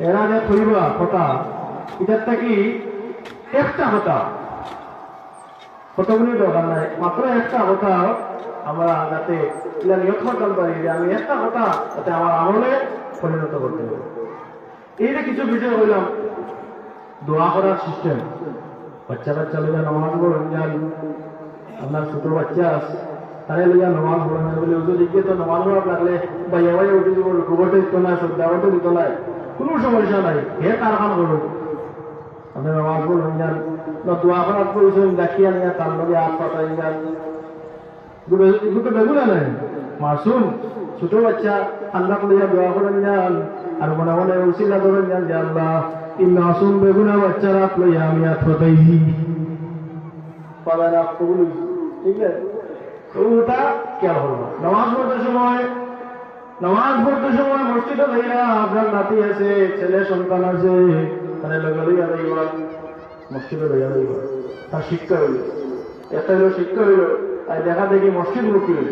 এরা যে কইবা কথা এটার থেকে একটা কথা কতগুলি দরকার নাই, মাত্র একটা কথা আমরা যাতে এটা নিয়ত করতে পারি যে আমি একটা কথা যাতে আমার আমলে পরিণত করতে হবে। এই যে কিছু বিষয় হইলাম দোয়া করার সিস্টেম, বাচ্চা বাচ্চা লইয়া নামাজ পড়েন যান, আপনার ছোট বাচ্চা আছে তারে লইয়া নামাজ পড়েন বলে ওদের দিকে তো নামাজ পড়া লাগলে বাইয়া বাইয়া উঠে দিব, গোবরটা দিত না, শ্রদ্ধাবটা দিত নাই, কোনো সমস্যা নাই, হে তার কাম করুন। আপনি নামাজ পড়েন যান, দোয়া করার প্রয়োজন দেখিয়া নিয়ে তার লগে হাত পাতাই যান, এগুলো বেগুনা নাই মাসুম ছোট বাচ্চা আল্লাহ লইয়া দোয়া করেন যান, আর মনে মনে উসিলা করেন যান যে আল্লাহ এই মাসুম বেগুনা বাচ্চারা লইয়া আমি হাত পাতাইছি, পালার কবুল, ঠিক আছে? তো ওটা খেয়াল করবো। নামাজ পড়তে সময় মসজিদে যাইয়া আপনার নাতি আছে, ছেলে সন্তান আছে, তাহলে লগে লইয়া যাইবা, মসজিদে লইয়া যাইবা, তার শিক্ষা হইল, একটা হইল শিক্ষা হইল, আর দেখা দেখি মসজিদ মুক্তি হইল।